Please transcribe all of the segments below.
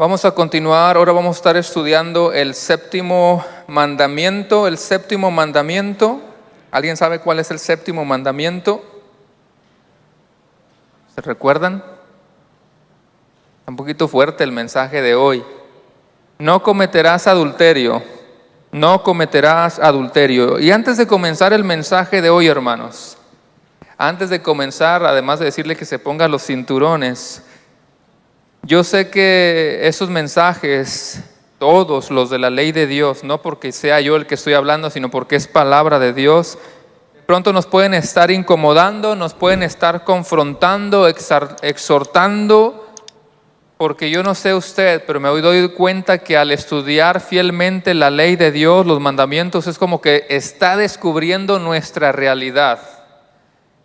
Vamos a continuar, ahora vamos a estar estudiando el séptimo mandamiento. ¿Alguien sabe cuál es el séptimo mandamiento? ¿Se recuerdan? Un poquito fuerte el mensaje de hoy. No cometerás adulterio. No cometerás adulterio. Y antes de comenzar el mensaje de hoy, hermanos, antes de comenzar, además de decirle que se ponga los cinturones, yo sé que esos mensajes, todos los de la ley de Dios, no porque sea yo el que estoy hablando, sino porque es palabra de Dios, de pronto nos pueden estar incomodando, nos pueden estar confrontando, exhortando, porque yo no sé usted, pero me doy cuenta que al estudiar fielmente la ley de Dios, los mandamientos, es como que está descubriendo nuestra realidad.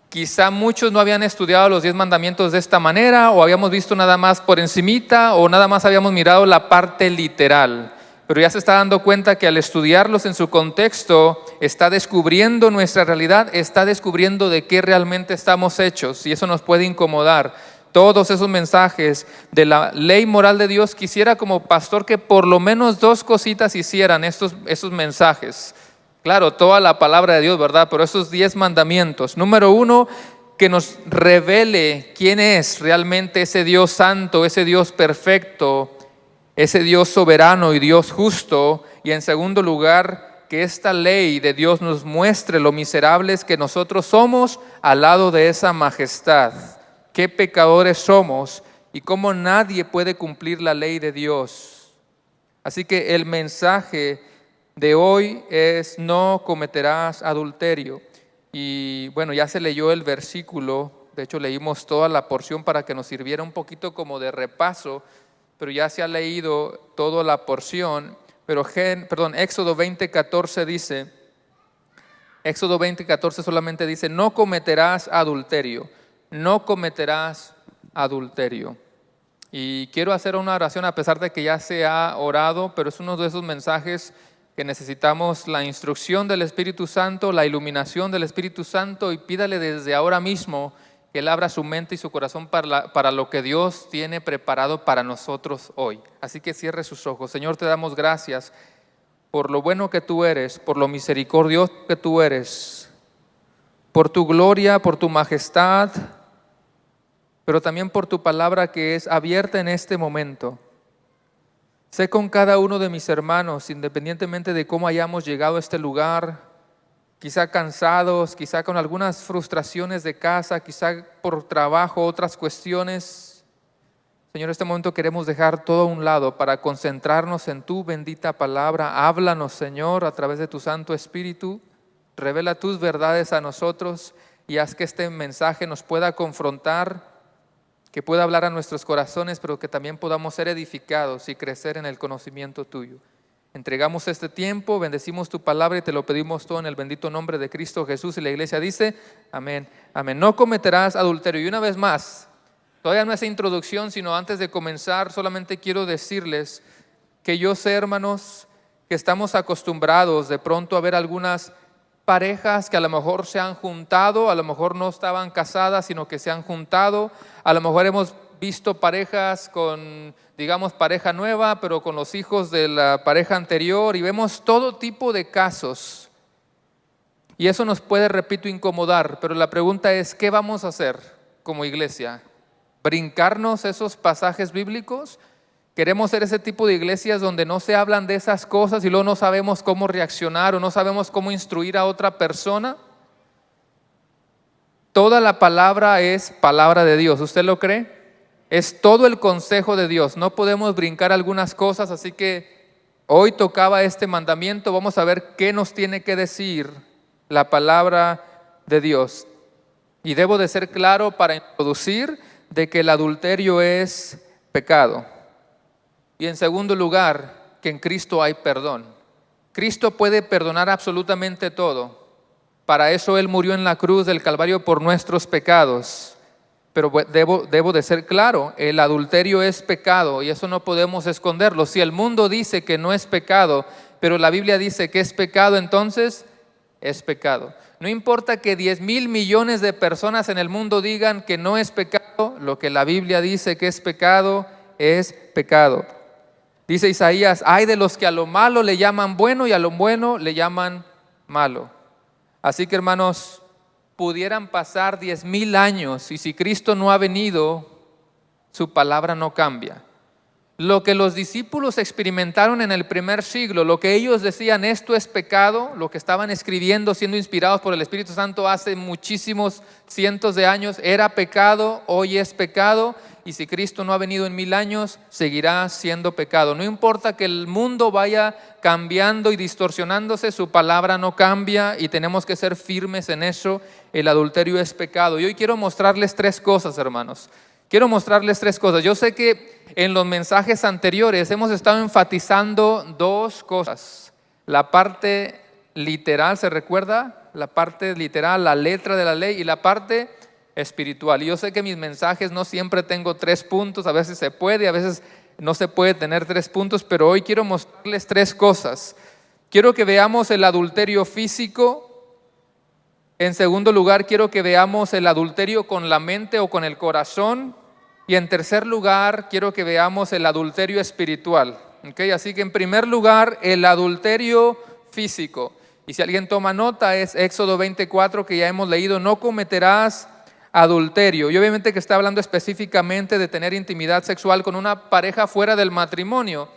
Quizá muchos no habían estudiado los 10 mandamientos de esta manera, o habíamos visto nada más por encimita, o nada más habíamos mirado la parte literal. Pero ya se está dando cuenta que al estudiarlos en su contexto, está descubriendo nuestra realidad, está descubriendo de qué realmente estamos hechos, y eso nos puede incomodar. Todos esos mensajes de la ley moral de Dios, quisiera como pastor que por lo menos 2 cositas hicieran esos mensajes. Claro, toda la palabra de Dios, ¿verdad? Pero esos 10 mandamientos. Número 1, que nos revele quién es realmente ese Dios santo, ese Dios perfecto, ese Dios soberano y Dios justo. Y en segundo lugar, que esta ley de Dios nos muestre lo miserables que nosotros somos al lado de esa majestad. Qué pecadores somos y cómo nadie puede cumplir la ley de Dios. Así que el mensaje de hoy es: no cometerás adulterio. Y bueno, ya se leyó el versículo, de hecho leímos toda la porción para que nos sirviera un poquito como de repaso, pero ya se ha leído toda la porción. Pero Éxodo 20:14 dice, Éxodo 20:14 solamente dice: no cometerás adulterio, no cometerás adulterio. Y quiero hacer una oración a pesar de que ya se ha orado, pero es uno de esos mensajes que necesitamos la instrucción del Espíritu Santo, la iluminación del Espíritu Santo, y pídale desde ahora mismo que Él abra su mente y su corazón para lo que Dios tiene preparado para nosotros hoy. Así que cierre sus ojos. Señor, te damos gracias por lo bueno que tú eres, por lo misericordioso que tú eres, por tu gloria, por tu majestad, pero también por tu palabra que es abierta en este momento. Sé con cada uno de mis hermanos, independientemente de cómo hayamos llegado a este lugar, quizá cansados, quizá con algunas frustraciones de casa, quizá por trabajo, otras cuestiones. Señor, en este momento queremos dejar todo a un lado para concentrarnos en tu bendita palabra. Háblanos, Señor, a través de tu Santo Espíritu. Revela tus verdades a nosotros y haz que este mensaje nos pueda confrontar, que pueda hablar a nuestros corazones, pero que también podamos ser edificados y crecer en el conocimiento tuyo. Entregamos este tiempo, bendecimos tu palabra y te lo pedimos todo en el bendito nombre de Cristo Jesús. Y la iglesia dice, amén, amén. No cometerás adulterio. Y una vez más, todavía no es introducción, sino antes de comenzar, solamente quiero decirles que yo sé, hermanos, que estamos acostumbrados de pronto a ver algunas parejas que a lo mejor se han juntado, a lo mejor no estaban casadas, sino que se han juntado. A lo mejor hemos visto parejas con, digamos, pareja nueva, pero con los hijos de la pareja anterior, y vemos todo tipo de casos. Y eso nos puede, repito, incomodar, pero la pregunta es, ¿qué vamos a hacer como iglesia? ¿Brincarnos esos pasajes bíblicos? ¿Queremos ser ese tipo de iglesias donde no se hablan de esas cosas y luego no sabemos cómo reaccionar o no sabemos cómo instruir a otra persona? Toda la palabra es palabra de Dios. ¿Usted lo cree? Es todo el consejo de Dios. No podemos brincar algunas cosas, así que hoy tocaba este mandamiento. Vamos a ver qué nos tiene que decir la palabra de Dios. Y debo de ser claro para introducir de que el adulterio es pecado. Y en segundo lugar, que en Cristo hay perdón. Cristo puede perdonar absolutamente todo. Para eso Él murió en la cruz del Calvario por nuestros pecados. Pero debo de ser claro, el adulterio es pecado y eso no podemos esconderlo. Si el mundo dice que no es pecado, pero la Biblia dice que es pecado, entonces es pecado. No importa que 10,000 millones de personas en el mundo digan que no es pecado, lo que la Biblia dice que es pecado, es pecado. Dice Isaías, ay de los que a lo malo le llaman bueno y a lo bueno le llaman malo. Así que hermanos, pudieran pasar 10,000 años y si Cristo no ha venido, su palabra no cambia. Lo que los discípulos experimentaron en el primer siglo, lo que ellos decían, esto es pecado, lo que estaban escribiendo, siendo inspirados por el Espíritu Santo hace muchísimos cientos de años, era pecado, hoy es pecado, y si Cristo no ha venido en 1000 años, seguirá siendo pecado. No importa que el mundo vaya cambiando y distorsionándose, su palabra no cambia y tenemos que ser firmes en eso. El adulterio es pecado. Y hoy quiero mostrarles 3 cosas, hermanos. Quiero mostrarles 3 cosas. Yo sé que en los mensajes anteriores hemos estado enfatizando 2 cosas. La parte literal, ¿se recuerda? La parte literal, la letra de la ley, y la parte espiritual. Y yo sé que mis mensajes no siempre tengo 3 puntos, a veces se puede, a veces no se puede tener 3 puntos, pero hoy quiero mostrarles 3 cosas. Quiero que veamos el adulterio físico. En segundo lugar, quiero que veamos el adulterio con la mente o con el corazón. Y en tercer lugar, quiero que veamos el adulterio espiritual. ¿Okay? Así que en primer lugar, el adulterio físico. Y si alguien toma nota, es Éxodo 24 que ya hemos leído, no cometerás adulterio. Y obviamente que está hablando específicamente de tener intimidad sexual con una pareja fuera del matrimonio.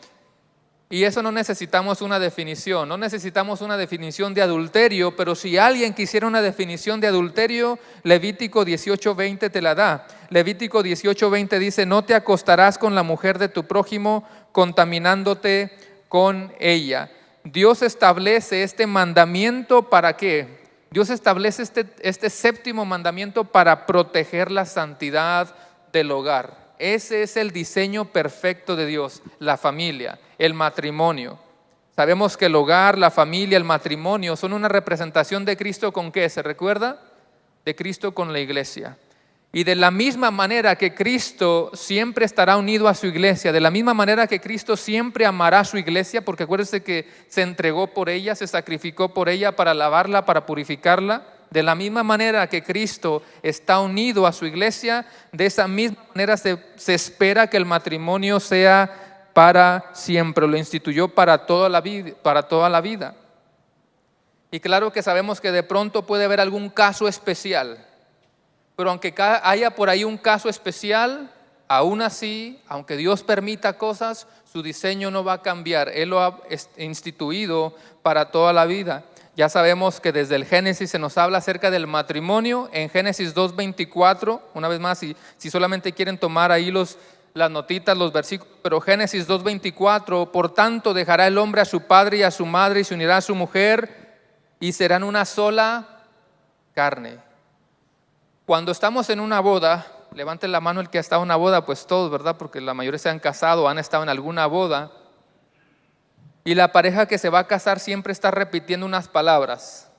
Y eso no necesitamos una definición, no necesitamos una definición de adulterio, pero si alguien quisiera una definición de adulterio, Levítico 18:20 te la da. Levítico 18:20 dice, no te acostarás con la mujer de tu prójimo contaminándote con ella. Dios establece este mandamiento ¿para qué? Dios establece este séptimo mandamiento para proteger la santidad del hogar. Ese es el diseño perfecto de Dios, la familia, el matrimonio. Sabemos que el hogar, la familia, el matrimonio son una representación de Cristo ¿con qué? ¿Se recuerda? De Cristo con la iglesia. Y de la misma manera que Cristo siempre estará unido a su iglesia, de la misma manera que Cristo siempre amará a su iglesia, porque acuérdense que se entregó por ella, se sacrificó por ella para lavarla, para purificarla. De la misma manera que Cristo está unido a su iglesia, de esa misma manera se espera que el matrimonio sea para siempre. Lo instituyó para toda la vida. Y claro que sabemos que de pronto puede haber algún caso especial. Pero aunque haya por ahí un caso especial, aún así, aunque Dios permita cosas, su diseño no va a cambiar. Él lo ha instituido para toda la vida. Ya sabemos que desde el Génesis se nos habla acerca del matrimonio. En Génesis 2:24, una vez más, si solamente quieren tomar ahí las notitas, los versículos, pero Génesis 2:24, por tanto dejará el hombre a su padre y a su madre y se unirá a su mujer y serán una sola carne. Cuando estamos en una boda, levanten la mano el que ha estado en una boda, pues todos, ¿verdad? Porque la mayoría se han casado o han estado en alguna boda. Y la pareja que se va a casar siempre está repitiendo unas palabras.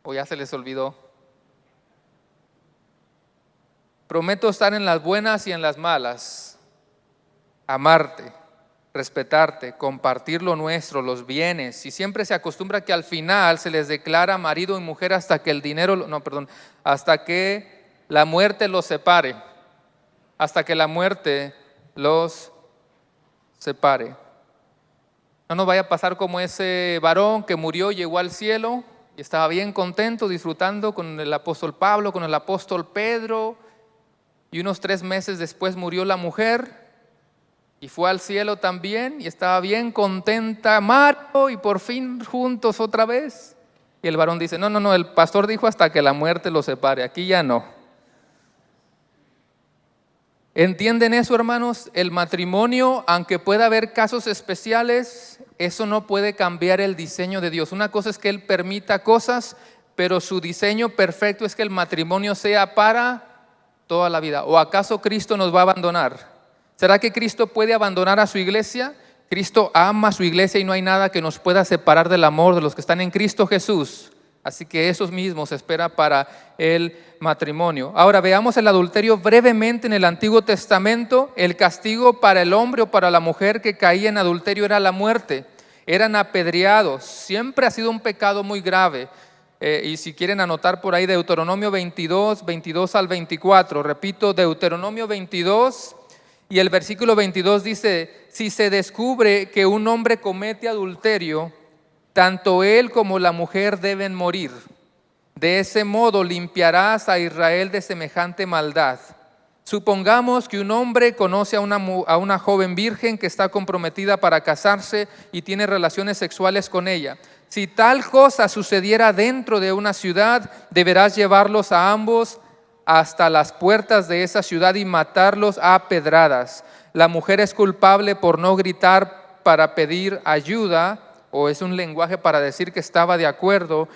¿O ya se les olvidó? Prometo estar en las buenas y en las malas, amarte, respetarte, compartir lo nuestro, los bienes. Y siempre se acostumbra que al final se les declara marido y mujer hasta que hasta que la muerte los separe. Hasta que la muerte los separe. No nos vaya a pasar como ese varón que murió y llegó al cielo y estaba bien contento disfrutando con el apóstol Pablo, con el apóstol Pedro, y unos 3 meses después murió la mujer y fue al cielo también y estaba bien contenta, Mario, y por fin juntos otra vez. Y el varón dice, no, el pastor dijo hasta que la muerte los separe, aquí ya no. ¿Entienden eso, hermanos? El matrimonio, aunque pueda haber casos especiales, eso no puede cambiar el diseño de Dios. Una cosa es que Él permita cosas, pero su diseño perfecto es que el matrimonio sea para toda la vida. ¿O acaso Cristo nos va a abandonar? ¿Será que Cristo puede abandonar a su iglesia? Cristo ama a su iglesia y no hay nada que nos pueda separar del amor de los que están en Cristo Jesús. Así que esos mismos se espera para el matrimonio. Ahora veamos el adulterio brevemente en el Antiguo Testamento. El castigo para el hombre o para la mujer que caía en adulterio era la muerte. Eran apedreados. Siempre ha sido un pecado muy grave. Y si quieren anotar por ahí Deuteronomio 22 al 24. Repito, Deuteronomio 22. Y el versículo 22 dice, si se descubre que un hombre comete adulterio, tanto él como la mujer deben morir. De ese modo limpiarás a Israel de semejante maldad. Supongamos que un hombre conoce a una joven virgen que está comprometida para casarse y tiene relaciones sexuales con ella. Si tal cosa sucediera dentro de una ciudad, deberás llevarlos a ambos hasta las puertas de esa ciudad y matarlos a pedradas. La mujer es culpable por no gritar para pedir ayuda, o es un lenguaje para decir que estaba de acuerdo.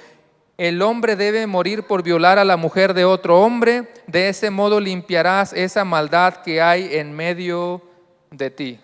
El hombre debe morir por violar a la mujer de otro hombre. De ese modo limpiarás esa maldad que hay en medio de ti.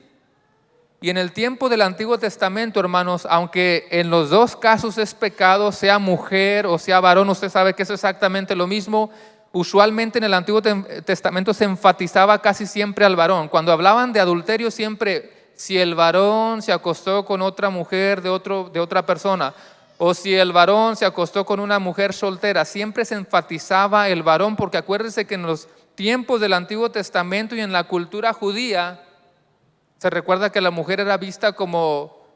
Y en el tiempo del Antiguo Testamento, hermanos, aunque en los dos casos es pecado, sea mujer o sea varón, usted sabe que es exactamente lo mismo. Usualmente en el Antiguo Testamento se enfatizaba casi siempre al varón. Cuando hablaban de adulterio siempre, si el varón se acostó con otra mujer de otra persona, o si el varón se acostó con una mujer soltera, siempre se enfatizaba el varón, porque acuérdense que en los tiempos del Antiguo Testamento y en la cultura judía, se recuerda que la mujer era vista como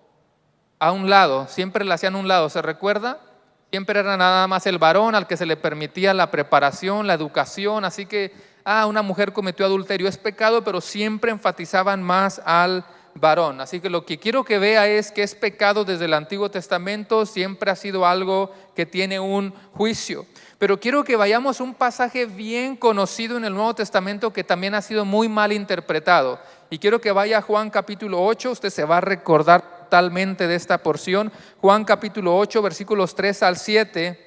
a un lado, siempre la hacían a un lado, ¿se recuerda? Siempre era nada más el varón al que se le permitía la preparación, la educación, así que, una mujer cometió adulterio, es pecado, pero siempre enfatizaban más al varón. Así que lo que quiero que vea es que es pecado desde el Antiguo Testamento, siempre ha sido algo que tiene un juicio. Pero quiero que vayamos a un pasaje bien conocido en el Nuevo Testamento que también ha sido muy mal interpretado. Y quiero que vaya a Juan capítulo 8, usted se va a recordar totalmente de esta porción. Juan capítulo 8, versículos 3 al 7.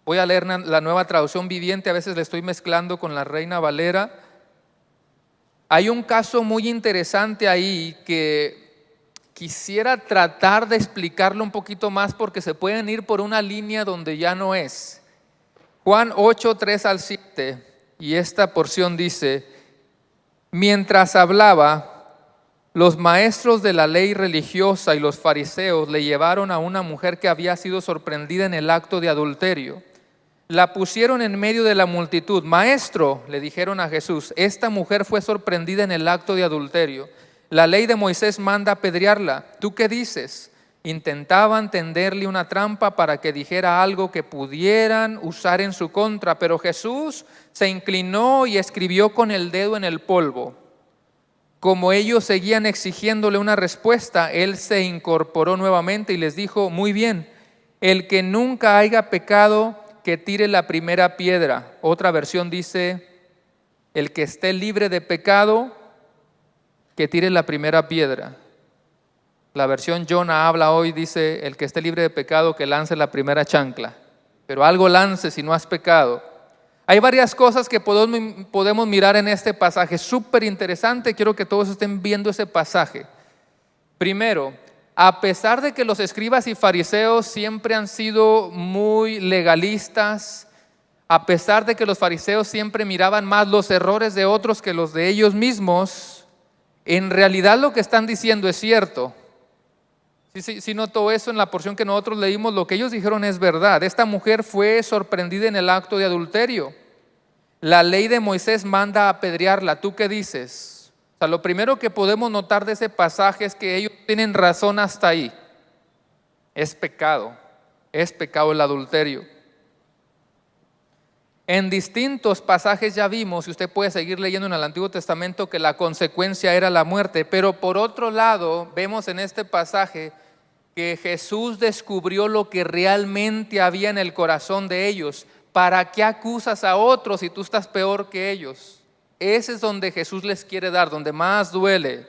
Voy a leer la Nueva Traducción Viviente, a veces le estoy mezclando con la Reina Valera. Hay un caso muy interesante ahí que quisiera tratar de explicarlo un poquito más porque se pueden ir por una línea donde ya no es. Juan 8, 3 al 7, y esta porción dice: mientras hablaba, los maestros de la ley religiosa y los fariseos le llevaron a una mujer que había sido sorprendida en el acto de adulterio. La pusieron en medio de la multitud. Maestro, le dijeron a Jesús, esta mujer fue sorprendida en el acto de adulterio. La ley de Moisés manda apedrearla. ¿Tú qué dices? Intentaban tenderle una trampa para que dijera algo que pudieran usar en su contra, pero Jesús se inclinó y escribió con el dedo en el polvo. Como ellos seguían exigiéndole una respuesta, él se incorporó nuevamente y les dijo: muy bien, el que nunca haya pecado, que tire la primera piedra. Otra versión dice: el que esté libre de pecado, que tire la primera piedra. La versión Jonah habla hoy, dice: el que esté libre de pecado, que lance la primera chancla. Pero algo lance si no has pecado. Hay varias cosas que podemos mirar en este pasaje, súper interesante. Quiero que todos estén viendo ese pasaje. Primero, a pesar de que los escribas y fariseos siempre han sido muy legalistas, a pesar de que los fariseos siempre miraban más los errores de otros que los de ellos mismos, en realidad lo que están diciendo es cierto. Sí notó eso en la porción que nosotros leímos, lo que ellos dijeron es verdad. Esta mujer fue sorprendida en el acto de adulterio. La ley de Moisés manda apedrearla. ¿Tú qué dices? O sea, lo primero que podemos notar de ese pasaje es que ellos tienen razón hasta ahí. Es pecado el adulterio. En distintos pasajes ya vimos, y usted puede seguir leyendo en el Antiguo Testamento, que la consecuencia era la muerte. Pero por otro lado, vemos en este pasaje que Jesús descubrió lo que realmente había en el corazón de ellos. ¿Para qué acusas a otros si tú estás peor que ellos? Ese es donde Jesús les quiere dar, donde más duele.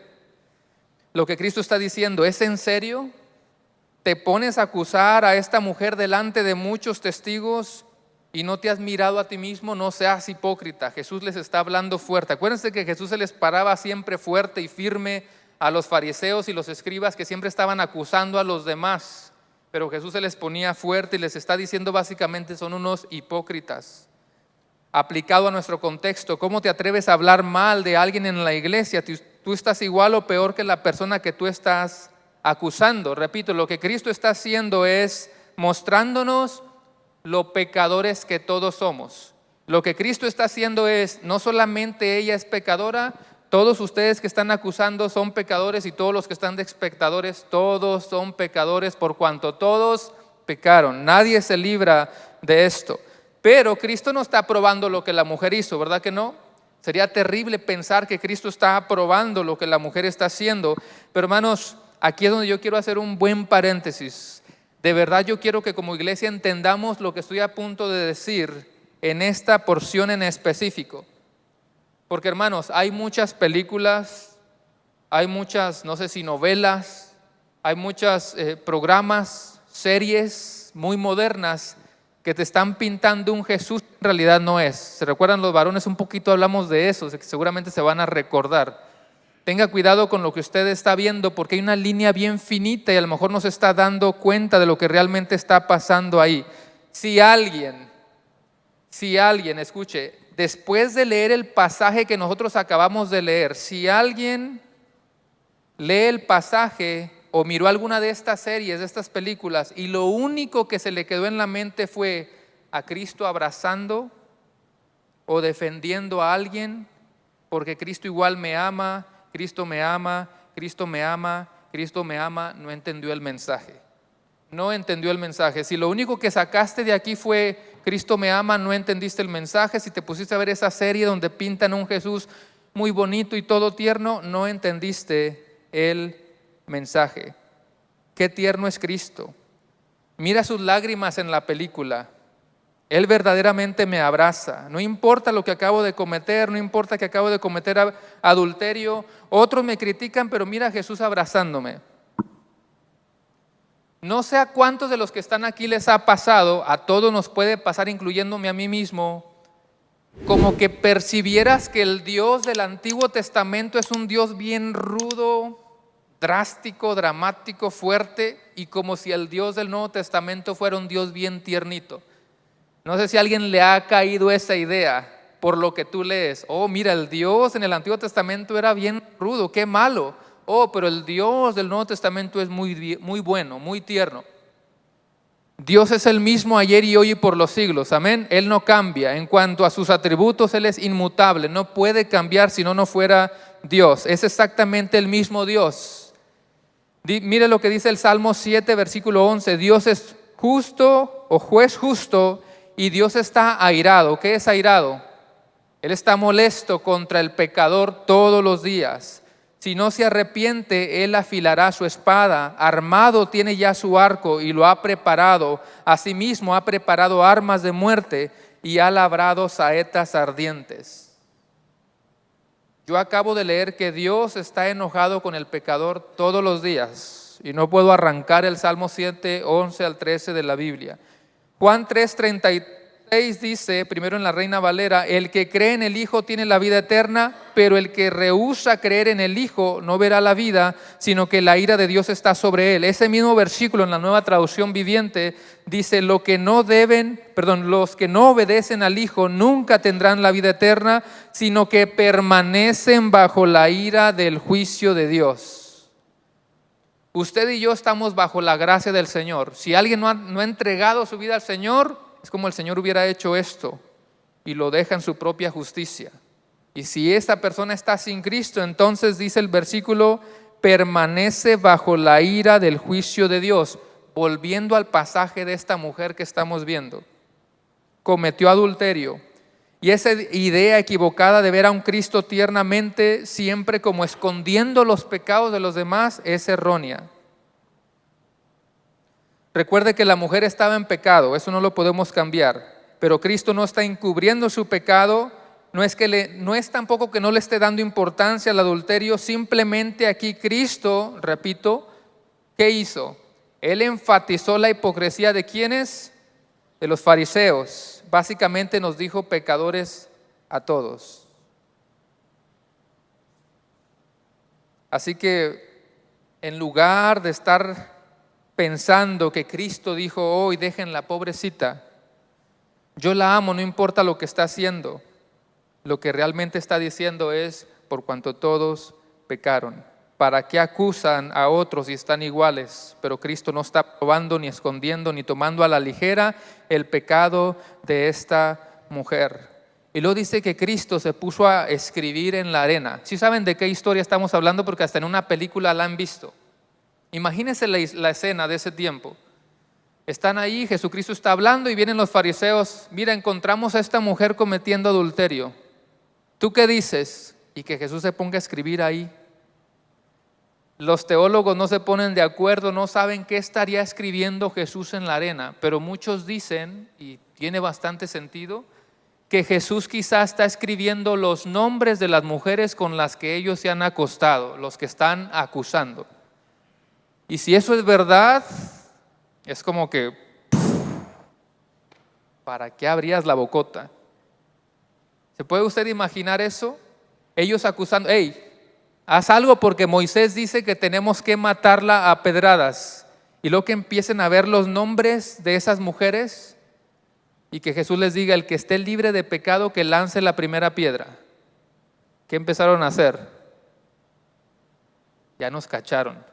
Lo que Cristo está diciendo, ¿es en serio? ¿Te pones a acusar a esta mujer delante de muchos testigos y no te has mirado a ti mismo? No seas hipócrita. Jesús les está hablando fuerte. Acuérdense que Jesús se les paraba siempre fuerte y firme a los fariseos y los escribas que siempre estaban acusando a los demás. Pero Jesús se les ponía fuerte y les está diciendo básicamente: son unos hipócritas. Aplicado a nuestro contexto, ¿cómo te atreves a hablar mal de alguien en la iglesia? Tú estás igual o peor que la persona que tú estás acusando. Repito, lo que Cristo está haciendo es mostrándonos lo pecadores que todos somos. Lo que Cristo está haciendo es, no solamente ella es pecadora, Todos ustedes que están acusando son pecadores, y todos los que están de espectadores, todos son pecadores, por cuanto todos pecaron. Nadie se libra de esto. Pero Cristo no está aprobando lo que la mujer hizo, ¿verdad que no? Sería terrible pensar que Cristo está aprobando lo que la mujer está haciendo. Pero hermanos, aquí es donde yo quiero hacer un buen paréntesis. De verdad yo quiero que como iglesia entendamos lo que estoy a punto de decir en esta porción en específico. Porque hermanos, hay muchas películas, hay muchas, no sé si novelas, hay muchos programas, series muy modernas que te están pintando un Jesús que en realidad no es. ¿Se recuerdan los varones? Un poquito hablamos de eso, que seguramente se van a recordar. Tenga cuidado con lo que usted está viendo, porque hay una línea bien finita y a lo mejor no se está dando cuenta de lo que realmente está pasando ahí. Si alguien, escuche, después de leer el pasaje que nosotros acabamos de leer, si alguien lee el pasaje o miró alguna de estas series, de estas películas, y lo único que se le quedó en la mente fue a Cristo abrazando o defendiendo a alguien, porque Cristo igual me ama, Cristo me ama, Cristo me ama, Cristo me ama, no entendió el mensaje. No entendió el mensaje. Si lo único que sacaste de aquí fue Cristo me ama, no entendiste el mensaje. Si te pusiste a ver esa serie donde pintan a un Jesús muy bonito y todo tierno, no entendiste el mensaje. Qué tierno es Cristo. Mira sus lágrimas en la película. Él verdaderamente me abraza. No importa lo que acabo de cometer, no importa que acabo de cometer adulterio. Otros me critican, pero mira a Jesús abrazándome. No sé a cuántos de los que están aquí les ha pasado, a todos nos puede pasar, incluyéndome a mí mismo, como que percibieras que el Dios del Antiguo Testamento es un Dios bien rudo, drástico, dramático, fuerte, y como si el Dios del Nuevo Testamento fuera un Dios bien tiernito. No sé si a alguien le ha caído esa idea por lo que tú lees. Oh, mira, el Dios en el Antiguo Testamento era bien rudo, qué malo. Oh, pero el Dios del Nuevo Testamento es muy bueno, muy tierno. Dios es el mismo ayer y hoy y por los siglos, amén. Él no cambia. En cuanto a sus atributos, Él es inmutable, no puede cambiar si no fuera Dios. Es exactamente el mismo Dios. Mire lo que dice el Salmo 7, versículo 11. Dios es justo o juez justo y Dios está airado. ¿Qué es airado? Él está molesto contra el pecador todos los días. Si no se arrepiente, Él afilará su espada. Armado tiene ya su arco y lo ha preparado. Asimismo ha preparado armas de muerte y ha labrado saetas ardientes. Yo acabo de leer que Dios está enojado con el pecador todos los días. Y no puedo arrancar el Salmo 7, 11 al 13 de la Biblia. Juan 3, 33 dice, primero en la Reina Valera, el que cree en el Hijo tiene la vida eterna, pero el que rehúsa creer en el Hijo no verá la vida, sino que la ira de Dios está sobre él. Ese mismo versículo en la Nueva Traducción Viviente dice, los que no obedecen al Hijo nunca tendrán la vida eterna, sino que permanecen bajo la ira del juicio de Dios. Usted y yo estamos bajo la gracia del Señor. Si alguien no ha entregado su vida al Señor, es como el Señor hubiera hecho esto y lo deja en su propia justicia. Y si esta persona está sin Cristo, entonces dice el versículo, permanece bajo la ira del juicio de Dios. Volviendo al pasaje de esta mujer que estamos viendo, cometió adulterio. Y esa idea equivocada de ver a un Cristo tiernamente siempre como escondiendo los pecados de los demás es errónea. Recuerde que la mujer estaba en pecado, eso no lo podemos cambiar, pero Cristo no está encubriendo su pecado, no es tampoco que no le esté dando importancia al adulterio, simplemente aquí Cristo, repito, ¿qué hizo? Él enfatizó la hipocresía de ¿quiénes? De los fariseos. Básicamente nos dijo pecadores a todos. Así que en lugar de estar pensando que Cristo dijo, hoy déjenla pobrecita, yo la amo, no importa lo que está haciendo, lo que realmente está diciendo es, por cuanto todos pecaron. ¿Para qué acusan a otros si están iguales? Pero Cristo no está probando, ni escondiendo, ni tomando a la ligera el pecado de esta mujer. Y luego dice que Cristo se puso a escribir en la arena. ¿Sí saben de qué historia estamos hablando? Porque hasta en una película la han visto. Imagínense la escena de ese tiempo. Están ahí, Jesucristo está hablando y vienen los fariseos. Mira, encontramos a esta mujer cometiendo adulterio. ¿Tú qué dices? Y que Jesús se ponga a escribir ahí. Los teólogos no se ponen de acuerdo, no saben qué estaría escribiendo Jesús en la arena, pero muchos dicen, y tiene bastante sentido, que Jesús quizás está escribiendo los nombres de las mujeres con las que ellos se han acostado, los que están acusando. Y si eso es verdad, es como que, ¿para qué abrías la bocota? ¿Se puede usted imaginar eso? Ellos acusando, hey, haz algo porque Moisés dice que tenemos que matarla a pedradas. Y luego que empiecen a ver los nombres de esas mujeres y que Jesús les diga, el que esté libre de pecado que lance la primera piedra. ¿Qué empezaron a hacer? Ya nos cacharon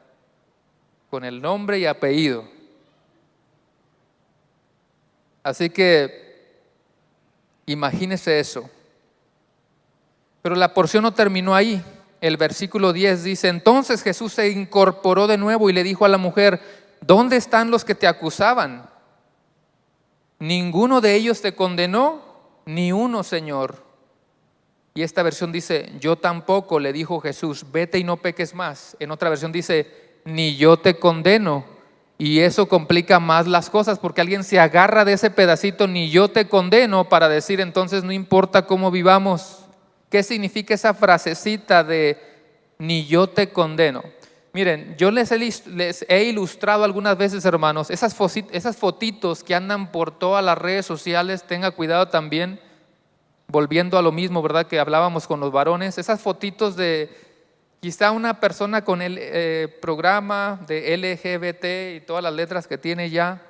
con el nombre y apellido. Así que imagínese eso. Pero la porción no terminó ahí. El versículo 10 dice, entonces Jesús se incorporó de nuevo y le dijo a la mujer, ¿dónde están los que te acusaban? ¿Ninguno de ellos te condenó? Ni uno, Señor. Y esta versión dice, yo tampoco, le dijo Jesús, vete y no peques más. En otra versión dice, ni yo te condeno. Y eso complica más las cosas porque alguien se agarra de ese pedacito, ni yo te condeno, para decir entonces no importa cómo vivamos. ¿Qué significa esa frasecita de ni yo te condeno? Miren, yo les he ilustrado algunas veces, hermanos, esas fotitos que andan por todas las redes sociales, tenga cuidado también, volviendo a lo mismo, ¿verdad? Que hablábamos con los varones, esas fotitos de quizá una persona con el programa de LGBT y todas las letras que tiene ya,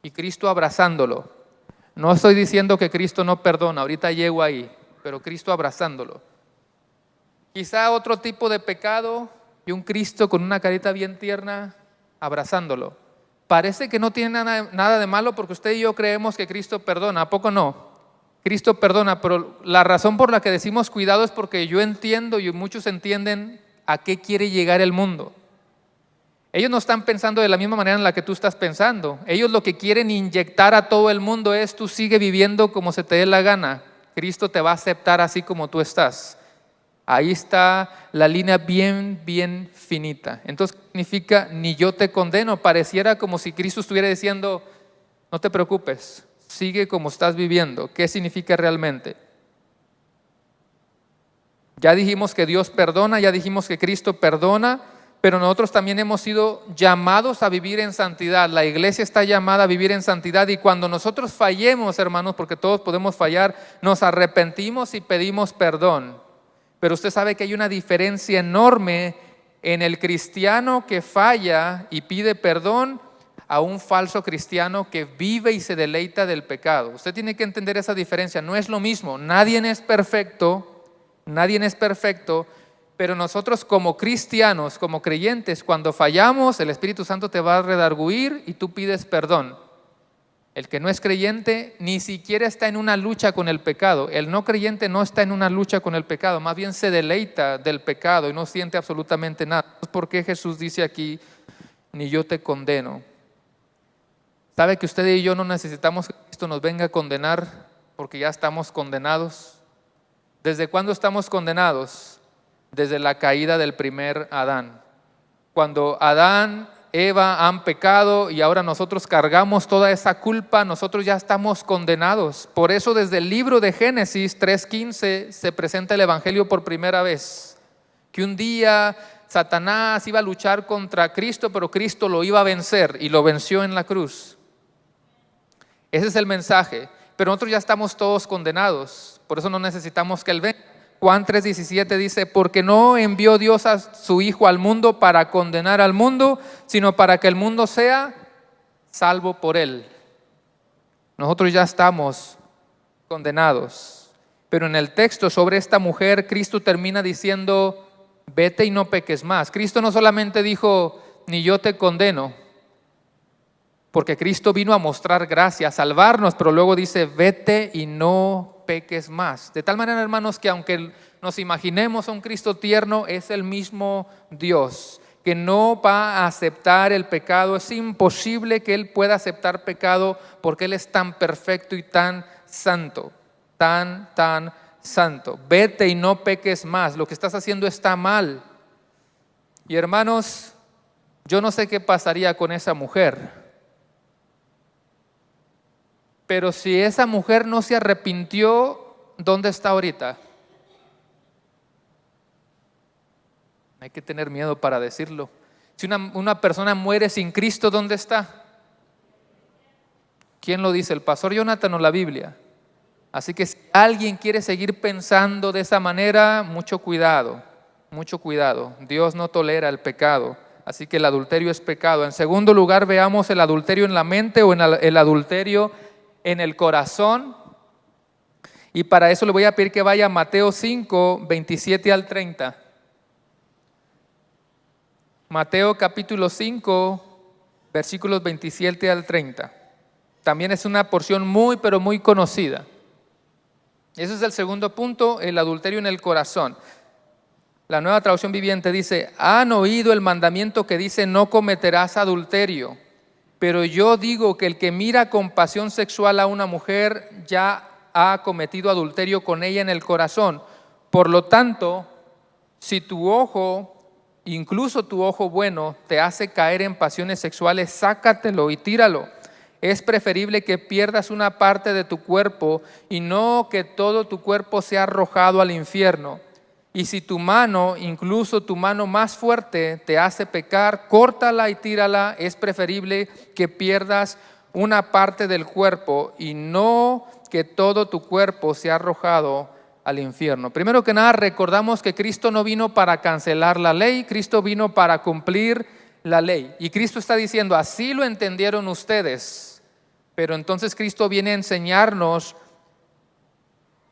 y Cristo abrazándolo. No estoy diciendo que Cristo no perdona, ahorita llego ahí, pero Cristo abrazándolo. Quizá otro tipo de pecado y un Cristo con una carita bien tierna abrazándolo. Parece que no tiene nada de malo porque usted y yo creemos que Cristo perdona, ¿a poco no? Cristo perdona, pero la razón por la que decimos cuidado es porque yo entiendo y muchos entienden a qué quiere llegar el mundo. Ellos no están pensando de la misma manera en la que tú estás pensando. Ellos lo que quieren inyectar a todo el mundo es tú sigue viviendo como se te dé la gana. Cristo te va a aceptar así como tú estás. Ahí está la línea bien finita. Entonces significa ni yo te condeno. Pareciera como si Cristo estuviera diciendo, no te preocupes, sigue como estás viviendo. ¿Qué significa realmente? Ya dijimos que Dios perdona, ya dijimos que Cristo perdona, pero nosotros también hemos sido llamados a vivir en santidad. La iglesia está llamada a vivir en santidad y cuando nosotros fallemos, hermanos, porque todos podemos fallar, nos arrepentimos y pedimos perdón. Pero usted sabe que hay una diferencia enorme en el cristiano que falla y pide perdón a un falso cristiano que vive y se deleita del pecado. Usted tiene que entender esa diferencia, no es lo mismo, nadie es perfecto, pero nosotros como cristianos, como creyentes, cuando fallamos, el Espíritu Santo te va a redarguir y tú pides perdón. El que no es creyente ni siquiera está en una lucha con el pecado. El no creyente no está en una lucha con el pecado, más bien se deleita del pecado y no siente absolutamente nada. ¿Por qué Jesús dice aquí, ni yo te condeno? ¿Sabe que usted y yo no necesitamos que Cristo nos venga a condenar porque ya estamos condenados? ¿Desde cuándo estamos condenados? Desde la caída del primer Adán. Cuando Adán, Eva han pecado y ahora nosotros cargamos toda esa culpa, nosotros ya estamos condenados. Por eso desde el libro de Génesis 3:15 se presenta el Evangelio por primera vez. Que un día Satanás iba a luchar contra Cristo, pero Cristo lo iba a vencer y lo venció en la cruz. Ese es el mensaje. Pero nosotros ya estamos todos condenados, por eso no necesitamos que Él venga. Juan 3:17 dice, porque no envió Dios a su Hijo al mundo para condenar al mundo, sino para que el mundo sea salvo por Él. Nosotros ya estamos condenados. Pero en el texto sobre esta mujer, Cristo termina diciendo, vete y no peques más. Cristo no solamente dijo, ni yo te condeno, porque Cristo vino a mostrar gracia, a salvarnos, pero luego dice, vete y no peques más. De tal manera, hermanos, que aunque nos imaginemos a un Cristo tierno, es el mismo Dios que no va a aceptar el pecado. Es imposible que Él pueda aceptar pecado porque Él es tan perfecto y tan santo, tan santo. Vete y no peques más, lo que estás haciendo está mal. Y hermanos, yo no sé qué pasaría con esa mujer, pero si esa mujer no se arrepintió, ¿dónde está ahorita? Hay que tener miedo para decirlo. Si una persona muere sin Cristo, ¿dónde está? ¿Quién lo dice? ¿El pastor Jonathan o la Biblia? Así que si alguien quiere seguir pensando de esa manera, mucho cuidado, mucho cuidado. Dios no tolera el pecado, así que el adulterio es pecado. En segundo lugar, veamos el adulterio en la mente o el adulterio en el corazón. Y para eso le voy a pedir que vaya a Mateo 5, 27 al 30. Mateo capítulo 5, versículos 27 al 30. También es una porción muy, pero muy conocida. Ese es el segundo punto, el adulterio en el corazón. La Nueva Traducción Viviente dice: han oído el mandamiento que dice no cometerás adulterio, pero yo digo que el que mira con pasión sexual a una mujer ya ha cometido adulterio con ella en el corazón. Por lo tanto, si tu ojo, incluso tu ojo bueno, te hace caer en pasiones sexuales, sácatelo y tíralo. Es preferible que pierdas una parte de tu cuerpo y no que todo tu cuerpo sea arrojado al infierno. Y si tu mano, incluso tu mano más fuerte, te hace pecar, córtala y tírala. Es preferible que pierdas una parte del cuerpo y no que todo tu cuerpo sea arrojado al infierno. Primero que nada, recordamos que Cristo no vino para cancelar la ley, Cristo vino para cumplir la ley. Y Cristo está diciendo, así lo entendieron ustedes, pero entonces Cristo viene a enseñarnos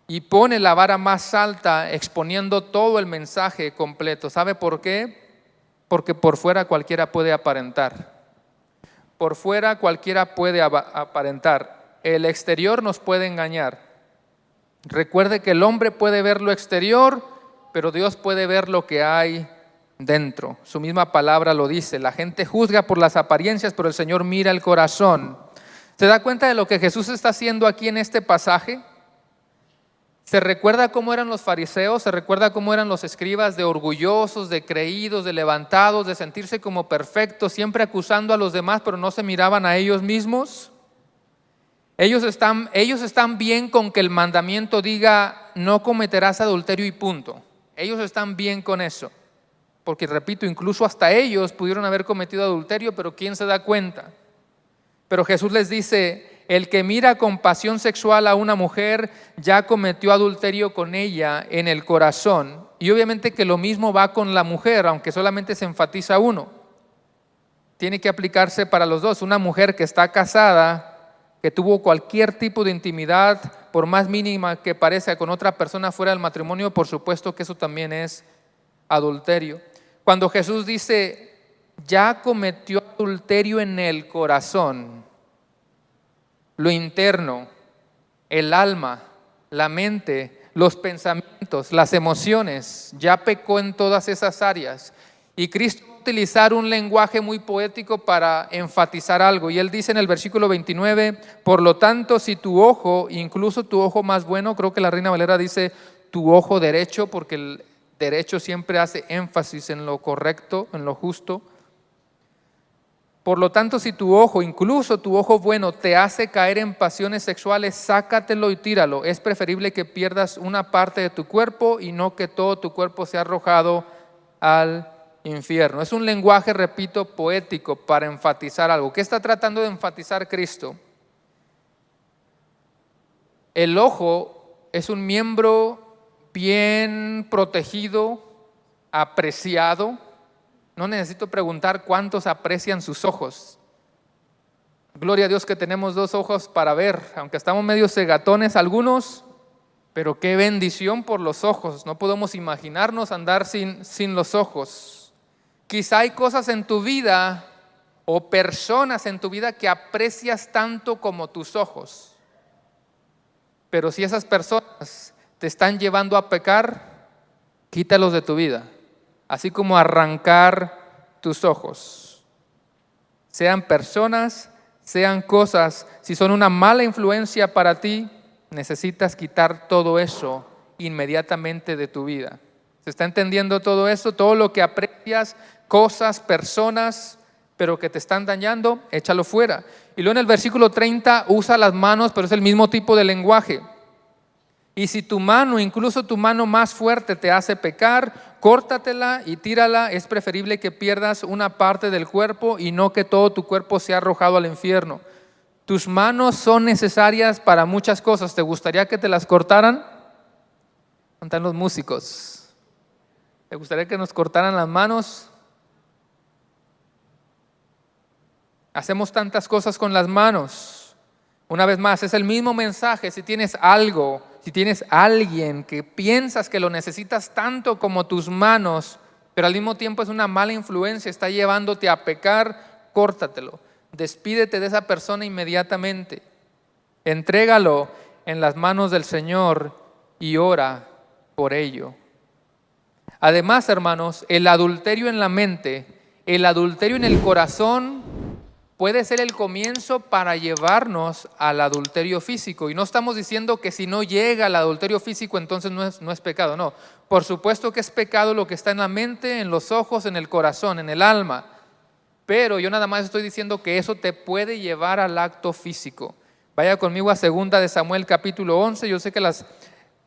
y pone la vara más alta exponiendo todo el mensaje completo. ¿Sabe por qué? Porque por fuera cualquiera puede aparentar. Por fuera cualquiera puede aparentar. El exterior nos puede engañar. Recuerde que el hombre puede ver lo exterior, pero Dios puede ver lo que hay dentro. Su misma palabra lo dice. La gente juzga por las apariencias, pero el Señor mira el corazón. ¿Se da cuenta de lo que Jesús está haciendo aquí en este pasaje? ¿Se recuerda cómo eran los fariseos? ¿Se recuerda cómo eran los escribas, de orgullosos, de creídos, de levantados, de sentirse como perfectos, siempre acusando a los demás, pero no se miraban a ellos mismos? Ellos están bien con que el mandamiento diga no cometerás adulterio y punto. Ellos están bien con eso, porque repito, incluso hasta ellos pudieron haber cometido adulterio, pero ¿quién se da cuenta? Pero Jesús les dice: el que mira con pasión sexual a una mujer ya cometió adulterio con ella en el corazón. Y obviamente que lo mismo va con la mujer, aunque solamente se enfatiza uno. Tiene que aplicarse para los dos. Una mujer que está casada, que tuvo cualquier tipo de intimidad, por más mínima que parezca, con otra persona fuera del matrimonio, por supuesto que eso también es adulterio. Cuando Jesús dice ya cometió adulterio en el corazón, lo interno, el alma, la mente, los pensamientos, las emociones, ya pecó en todas esas áreas. Y Cristo va a utilizar un lenguaje muy poético para enfatizar algo. Y Él dice en el versículo 29, por lo tanto, si tu ojo, incluso tu ojo más bueno, creo que la Reina Valera dice tu ojo derecho, porque el derecho siempre hace énfasis en lo correcto, en lo justo. Por lo tanto, si tu ojo, incluso tu ojo bueno, te hace caer en pasiones sexuales, sácatelo y tíralo. Es preferible que pierdas una parte de tu cuerpo y no que todo tu cuerpo sea arrojado al infierno. Es un lenguaje, repito, poético para enfatizar algo. ¿Qué está tratando de enfatizar Cristo? El ojo es un miembro bien protegido, apreciado. No necesito preguntar cuántos aprecian sus ojos. Gloria a Dios que tenemos dos ojos para ver, aunque estamos medio cegatones algunos, pero qué bendición por los ojos. No podemos imaginarnos andar sin los ojos. Quizá hay cosas en tu vida o personas en tu vida que aprecias tanto como tus ojos, Pero si esas personas te están llevando a pecar, quítalos de tu vida. Así como arrancar tus ojos. Sean personas, sean cosas, si son una mala influencia para ti, necesitas quitar todo eso inmediatamente de tu vida. ¿Se está entendiendo todo eso? Todo lo que aprecias, cosas, personas, pero que te están dañando, échalo fuera. Y luego en el versículo 30 usa las manos, pero es el mismo tipo de lenguaje. Y si tu mano, incluso tu mano más fuerte, te hace pecar, córtatela y tírala. Es preferible que pierdas una parte del cuerpo y no que todo tu cuerpo sea arrojado al infierno. Tus manos son necesarias para muchas cosas. ¿Te gustaría que te las cortaran? ¿Dónde están los músicos? ¿Te gustaría que nos cortaran las manos? Hacemos tantas cosas con las manos. Una vez más, es el mismo mensaje. Si tienes algo, si tienes alguien que piensas que lo necesitas tanto como tus manos, pero al mismo tiempo es una mala influencia, está llevándote a pecar, córtatelo. Despídete de esa persona inmediatamente. Entrégalo en las manos del Señor y ora por ello. Además, hermanos, el adulterio en la mente, el adulterio en el corazón puede ser el comienzo para llevarnos al adulterio físico. Y no estamos diciendo que si no llega al adulterio físico, entonces no es pecado. No, por supuesto que es pecado lo que está en la mente, en los ojos, en el corazón, en el alma. Pero yo nada más estoy diciendo que eso te puede llevar al acto físico. Vaya conmigo a 2 de Samuel capítulo 11. Yo sé que las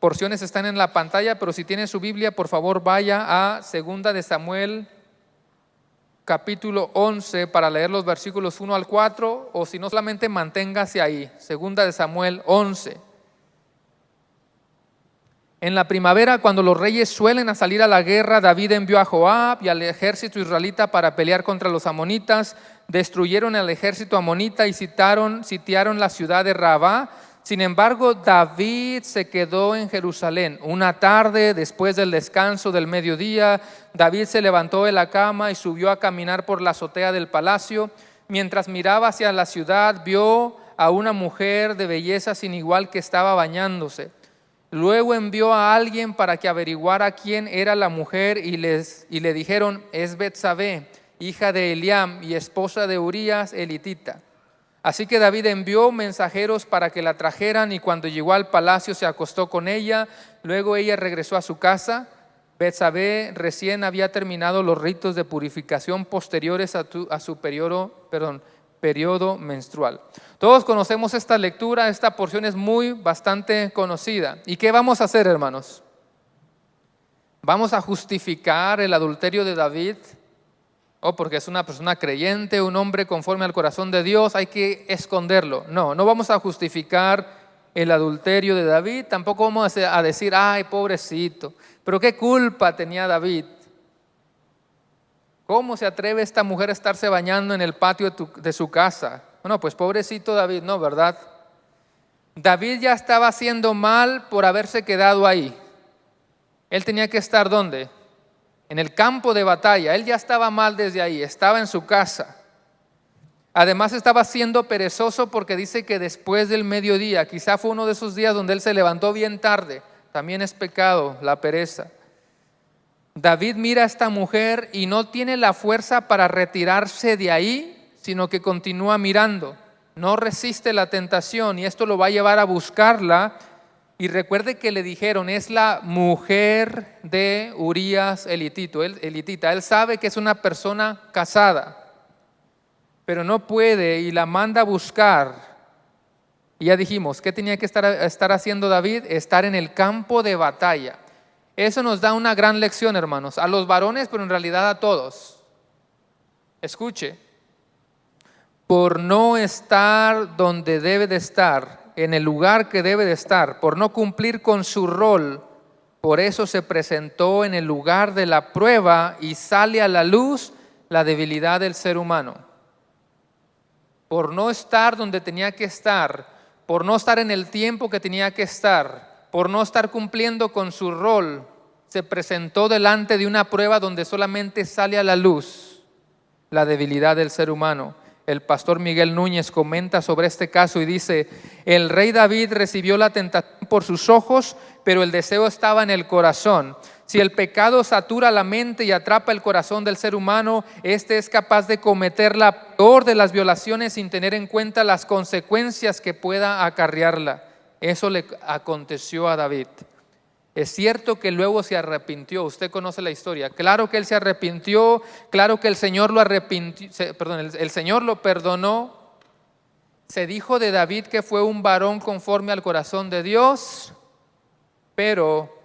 porciones están en la pantalla, pero si tiene su Biblia, por favor vaya a 2 de Samuel capítulo 11 para leer los versículos 1 al 4, o si no, solamente manténgase ahí. 2 de Samuel 11. En la primavera, cuando los reyes suelen salir a la guerra, David envió a Joab y al ejército israelita para pelear contra los amonitas. Destruyeron el ejército amonita y sitiaron la ciudad de Rabá. Sin embargo, David se quedó en Jerusalén. Una tarde, después del descanso del mediodía, David se levantó de la cama y subió a caminar por la azotea del palacio. Mientras miraba hacia la ciudad, vio a una mujer de belleza sin igual que estaba bañándose. Luego envió a alguien para que averiguara quién era la mujer y le dijeron: es Betsabé, hija de Eliam y esposa de Urías el hitita. Así que David envió mensajeros para que la trajeran, y cuando llegó al palacio se acostó con ella. Luego ella regresó a su casa. Betsabé recién había terminado los ritos de purificación posteriores a su periodo menstrual. Todos conocemos esta lectura, esta porción es bastante conocida. ¿Y qué vamos a hacer, hermanos? ¿Vamos a justificar el adulterio de David? Porque es una persona creyente, un hombre conforme al corazón de Dios, hay que esconderlo. No vamos a justificar el adulterio de David, tampoco vamos a decir: ay, pobrecito, pero qué culpa tenía David. ¿Cómo se atreve esta mujer a estarse bañando en el patio de su casa? Bueno, pues pobrecito David, no, ¿verdad? David ya estaba haciendo mal por haberse quedado ahí. Él tenía que estar ¿dónde? En el campo de batalla. Él ya estaba mal desde ahí, estaba en su casa. Además estaba siendo perezoso porque dice que después del mediodía, quizá fue uno de esos días donde él se levantó bien tarde. También es pecado la pereza. David mira a esta mujer y no tiene la fuerza para retirarse de ahí, sino que continúa mirando. No resiste la tentación y esto lo va a llevar a buscarla. Y recuerde que le dijeron: es la mujer de Urías el hitita. Él sabe que es una persona casada, pero no puede y la manda a buscar. Y ya dijimos, ¿qué tenía que estar haciendo David? Estar en el campo de batalla. Eso nos da una gran lección, hermanos, a los varones, pero en realidad a todos. Escuche, por no estar donde debe de estar, en el lugar que debe de estar, por no cumplir con su rol, por eso se presentó en el lugar de la prueba y sale a la luz la debilidad del ser humano. Por no estar donde tenía que estar, por no estar en el tiempo que tenía que estar, por no estar cumpliendo con su rol, se presentó delante de una prueba donde solamente sale a la luz la debilidad del ser humano. El pastor Miguel Núñez comenta sobre este caso y dice: el rey David recibió la tentación por sus ojos, pero el deseo estaba en el corazón. Si el pecado satura la mente y atrapa el corazón del ser humano, este es capaz de cometer la peor de las violaciones sin tener en cuenta las consecuencias que pueda acarrearla. Eso le aconteció a David. Es cierto que luego se arrepintió, usted conoce la historia. Claro que él se arrepintió, claro que el Señor el Señor lo perdonó. Se dijo de David que fue un varón conforme al corazón de Dios, pero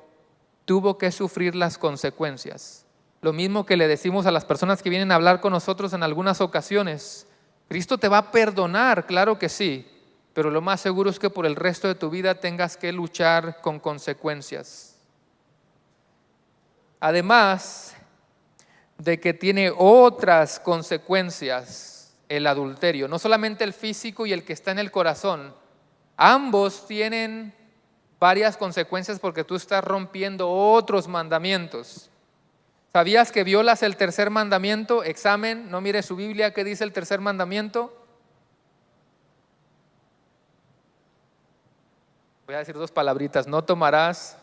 tuvo que sufrir las consecuencias. Lo mismo que le decimos a las personas que vienen a hablar con nosotros en algunas ocasiones. Cristo te va a perdonar, claro que sí, pero lo más seguro es que por el resto de tu vida tengas que luchar con consecuencias. Además de que tiene otras consecuencias el adulterio, no solamente el físico y el que está en el corazón, ambos tienen varias consecuencias porque tú estás rompiendo otros mandamientos. ¿Sabías que violas el tercer mandamiento? Examen, no mire su Biblia, ¿qué dice el tercer mandamiento? Voy a decir dos palabritas, no tomarás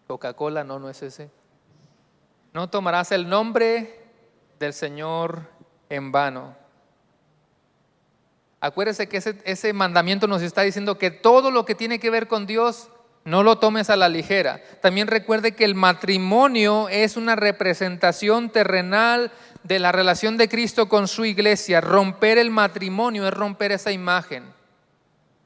Coca-Cola, no es ese. No tomarás el nombre del Señor en vano. Acuérdese que ese mandamiento nos está diciendo que todo lo que tiene que ver con Dios no lo tomes a la ligera. También recuerde que el matrimonio es una representación terrenal de la relación de Cristo con su iglesia. Romper el matrimonio es romper esa imagen.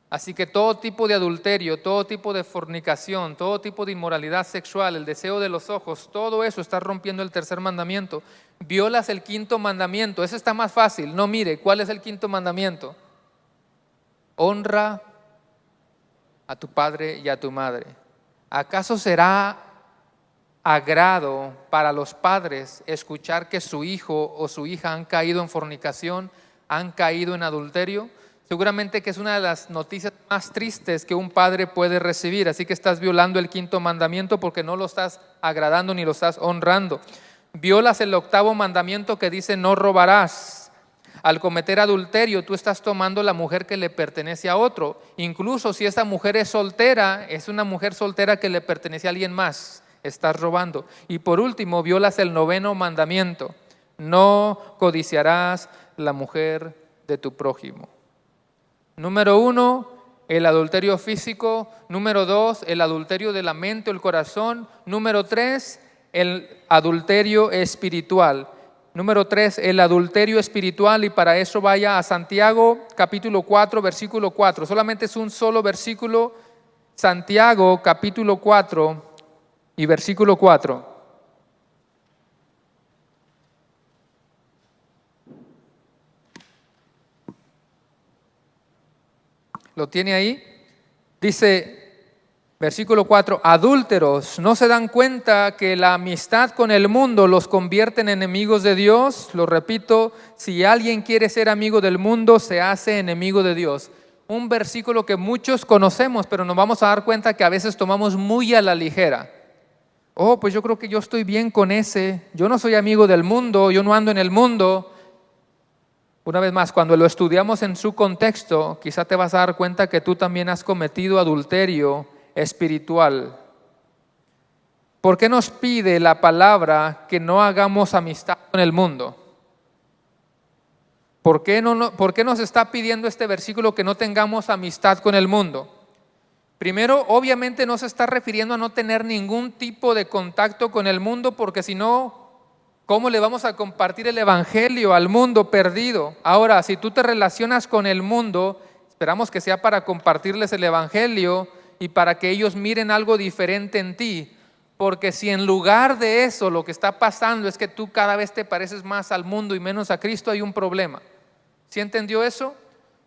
Así que todo tipo de adulterio, todo tipo de fornicación, todo tipo de inmoralidad sexual, el deseo de los ojos, todo eso está rompiendo el tercer mandamiento. Violas el quinto mandamiento, ese está más fácil. No, mire, ¿cuál es el quinto mandamiento? Honra a tu padre y a tu madre. ¿Acaso será agrado para los padres escuchar que su hijo o su hija han caído en fornicación, han caído en adulterio? Seguramente que es una de las noticias más tristes que un padre puede recibir. Así que estás violando el quinto mandamiento porque no lo estás agradando ni lo estás honrando. Violas el octavo mandamiento que dice no robarás. Al cometer adulterio, tú estás tomando la mujer que le pertenece a otro. Incluso si esa mujer es soltera, es una mujer soltera que le pertenece a alguien más. Estás robando. Y por último, violas el noveno mandamiento. No codiciarás la mujer de tu prójimo. Número 1, el adulterio físico. Número 2, el adulterio de la mente o el corazón. Número 3, el adulterio espiritual. Número 3, el adulterio espiritual, y para eso vaya a Santiago capítulo 4, versículo 4. Solamente es un solo versículo, Santiago capítulo 4 y versículo 4. ¿Lo tiene ahí? Dice, versículo 4, adúlteros, ¿no se dan cuenta que la amistad con el mundo los convierte en enemigos de Dios? Lo repito, si alguien quiere ser amigo del mundo, se hace enemigo de Dios. Un versículo que muchos conocemos, pero nos vamos a dar cuenta que a veces tomamos muy a la ligera. Oh, pues yo creo que yo estoy bien con ese, yo no soy amigo del mundo, yo no ando en el mundo. Una vez más, cuando lo estudiamos en su contexto, quizá te vas a dar cuenta que tú también has cometido adulterio espiritual. ¿Por qué nos pide la palabra que no hagamos amistad con el mundo? ¿Por qué nos está pidiendo este versículo que no tengamos amistad con el mundo? Primero, obviamente no se está refiriendo a no tener ningún tipo de contacto con el mundo, porque si no, ¿cómo le vamos a compartir el evangelio al mundo perdido? Ahora, si tú te relacionas con el mundo, esperamos que sea para compartirles el evangelio y para que ellos miren algo diferente en ti. Porque si en lugar de eso lo que está pasando es que tú cada vez te pareces más al mundo y menos a Cristo, hay un problema. ¿Sí entendió eso?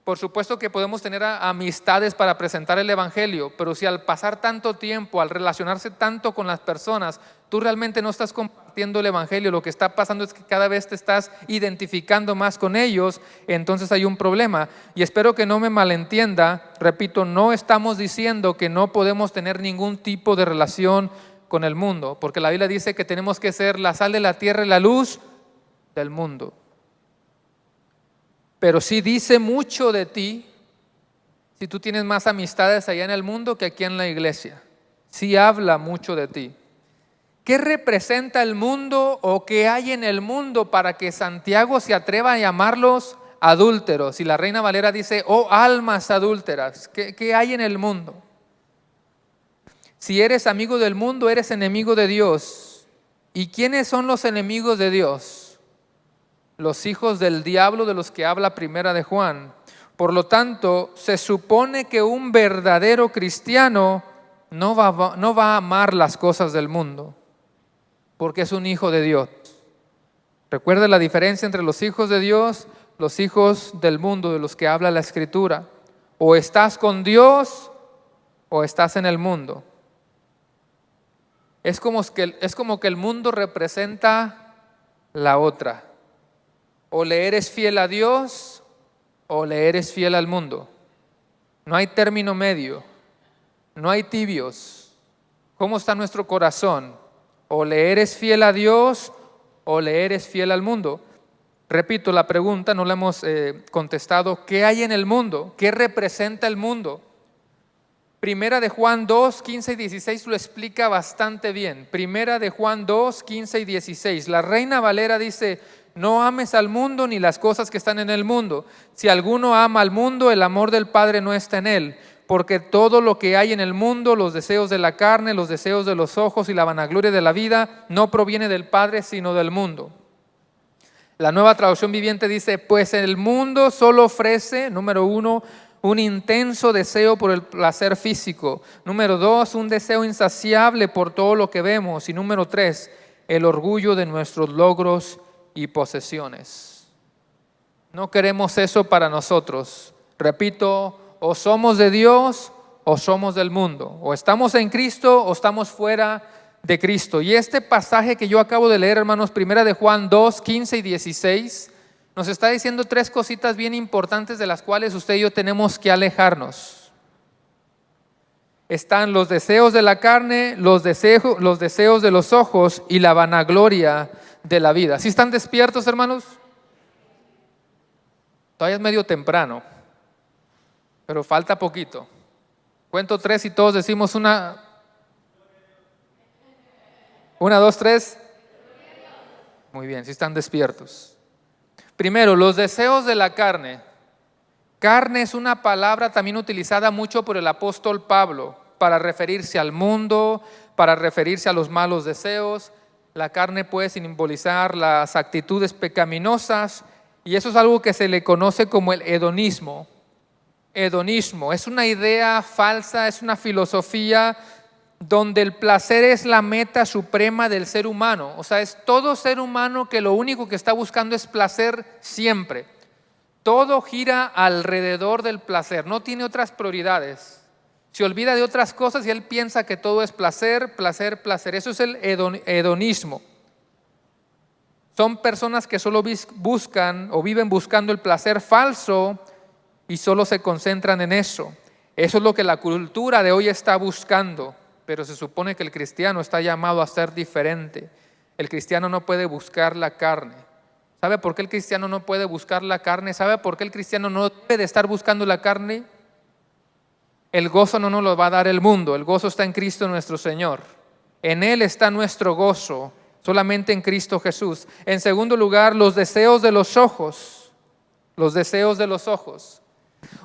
Por supuesto que podemos tener amistades para presentar el evangelio, pero si al pasar tanto tiempo, al relacionarse tanto con las personas, tú realmente no estás compartiendo el evangelio, lo que está pasando es que cada vez te estás identificando más con ellos, entonces hay un problema. Y espero que no me malentienda, repito, no estamos diciendo que no podemos tener ningún tipo de relación con el mundo, porque la Biblia dice que tenemos que ser la sal de la tierra y la luz del mundo. Pero sí dice mucho de ti si tú tienes más amistades allá en el mundo que aquí en la iglesia. Sí habla mucho de ti. ¿Qué representa el mundo o qué hay en el mundo para que Santiago se atreva a llamarlos adúlteros? Y la Reina Valera dice, oh almas adúlteras, ¿qué hay en el mundo? Si eres amigo del mundo, eres enemigo de Dios. ¿Y quiénes son los enemigos de Dios? Los hijos del diablo, de los que habla Primera de Juan. Por lo tanto, se supone que un verdadero cristiano no va a amar las cosas del mundo, porque es un hijo de Dios. Recuerda la diferencia entre los hijos de Dios, los hijos del mundo, de los que habla la Escritura. O estás con Dios o estás en el mundo. Es como que el mundo representa la otra. O le eres fiel a Dios o le eres fiel al mundo. No hay término medio, no hay tibios. ¿Cómo está nuestro corazón? O le eres fiel a Dios o le eres fiel al mundo. Repito la pregunta, no la hemos contestado. ¿Qué hay en el mundo? ¿Qué representa el mundo? Primera de Juan 2, 15 y 16 lo explica bastante bien. Primera de Juan 2, 15 y 16. La Reina Valera dice, no ames al mundo ni las cosas que están en el mundo. Si alguno ama al mundo, el amor del Padre no está en él. Porque todo lo que hay en el mundo, los deseos de la carne, los deseos de los ojos y la vanagloria de la vida, no proviene del Padre, sino del mundo. La Nueva Traducción Viviente dice, pues el mundo solo ofrece, número 1, un intenso deseo por el placer físico. Número 2, un deseo insaciable por todo lo que vemos. Y número 3, el orgullo de nuestros logros y posesiones. No queremos eso para nosotros. Repito, o somos de Dios o somos del mundo. O estamos en Cristo o estamos fuera de Cristo. Y este pasaje que yo acabo de leer, hermanos, Primera de Juan 2, 15 y 16, nos está diciendo 3 cositas bien importantes de las cuales usted y yo tenemos que alejarnos. Están los deseos de la carne, los deseos de los ojos y la vanagloria de la vida. ¿Sí están despiertos, hermanos? Todavía es medio temprano, pero falta poquito. Cuento 3 y todos decimos una, 2, 3. Muy bien, sí están despiertos. Primero, los deseos de la carne. Carne es una palabra también utilizada mucho por el apóstol Pablo para referirse al mundo, para referirse a los malos deseos. La carne puede simbolizar las actitudes pecaminosas y eso es algo que se le conoce como el hedonismo. Hedonismo es una idea falsa, es una filosofía donde el placer es la meta suprema del ser humano. O sea, es todo ser humano que lo único que está buscando es placer siempre. Todo gira alrededor del placer, no tiene otras prioridades. Se olvida de otras cosas y él piensa que todo es placer, placer, placer. Eso es el hedonismo. Son personas que solo buscan o viven buscando el placer falso y solo se concentran en eso. Eso es lo que la cultura de hoy está buscando. Pero se supone que el cristiano está llamado a ser diferente. El cristiano no puede buscar la carne. ¿Sabe por qué el cristiano no puede buscar la carne? ¿Sabe por qué el cristiano no debe estar buscando la carne? El gozo no nos lo va a dar el mundo. El gozo está en Cristo nuestro Señor. En Él está nuestro gozo, solamente en Cristo Jesús. En segundo lugar, los deseos de los ojos. Los deseos de los ojos.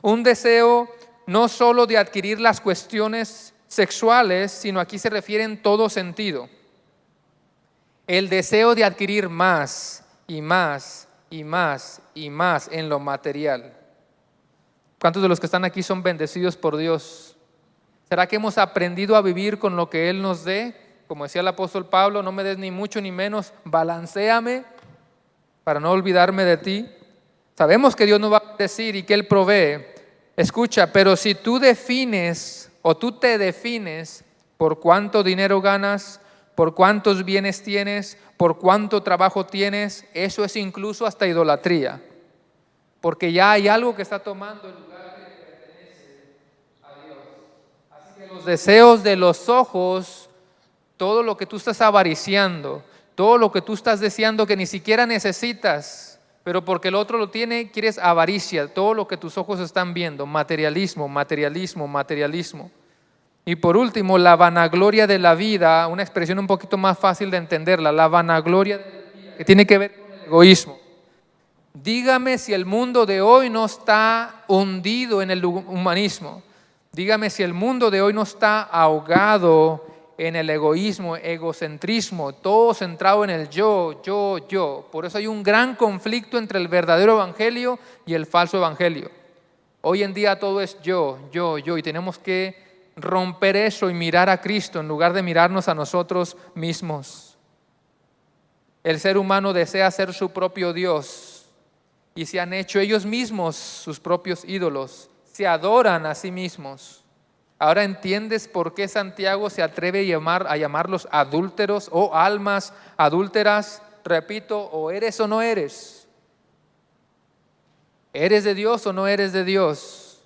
Un deseo no solo de adquirir las cuestiones sexuales, sino aquí se refiere en todo sentido. El deseo de adquirir más y más y más y más en lo material. ¿Cuántos de los que están aquí son bendecidos por Dios? ¿Será que hemos aprendido a vivir con lo que Él nos dé? Como decía el apóstol Pablo, no me des ni mucho ni menos, balanceame para no olvidarme de ti. Sabemos que Dios nos va a bendecir y que Él provee. Escucha, pero si tú defines o tú te defines por cuánto dinero ganas, por cuántos bienes tienes, por cuánto trabajo tienes, eso es incluso hasta idolatría. Porque ya hay algo que está tomando el lugar que le pertenece a Dios. Así que los deseos de los ojos, todo lo que tú estás avariciando, todo lo que tú estás deseando que ni siquiera necesitas, Pero porque el otro lo tiene, quieres avaricia, todo lo que tus ojos están viendo, materialismo, materialismo, materialismo. Y por último, la vanagloria de la vida, una expresión un poquito más fácil de entenderla, la vanagloria de la vida, que tiene que ver con el egoísmo. Dígame si el mundo de hoy no está hundido en el humanismo. Dígame si el mundo de hoy no está ahogado en el egoísmo, egocentrismo, todo centrado en el yo, yo, yo. Por eso hay un gran conflicto entre el verdadero evangelio y el falso evangelio. Hoy en día todo es yo, yo, yo, y tenemos que romper eso y mirar a Cristo en lugar de mirarnos a nosotros mismos. El ser humano desea ser su propio Dios y se han hecho ellos mismos sus propios ídolos, se adoran a sí mismos. Ahora entiendes por qué Santiago se atreve a llamarlos adúlteros o almas adúlteras. Repito, o eres o no eres. ¿Eres de Dios o no eres de Dios?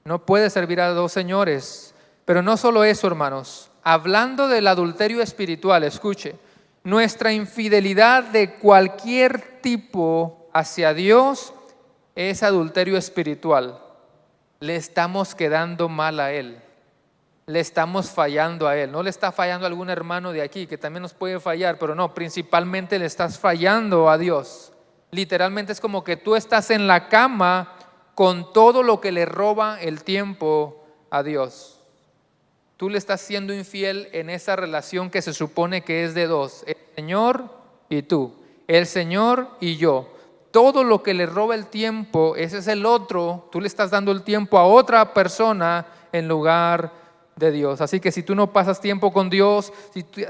No puedes servir a dos señores. Pero no solo eso, hermanos. Hablando del adulterio espiritual, escuche, nuestra infidelidad de cualquier tipo hacia Dios es adulterio espiritual. Le estamos quedando mal a Él. Le estamos fallando a Él. No le está fallando a algún hermano de aquí que también nos puede fallar, pero no, principalmente le estás fallando a Dios. Literalmente es como que tú estás en la cama con todo lo que le roba el tiempo a Dios. Tú le estás siendo infiel en esa relación que se supone que es de dos, el Señor y tú, el Señor y yo. Todo lo que le roba el tiempo, ese es el otro, tú le estás dando el tiempo a otra persona en lugar de Dios. Así que si tú no pasas tiempo con Dios,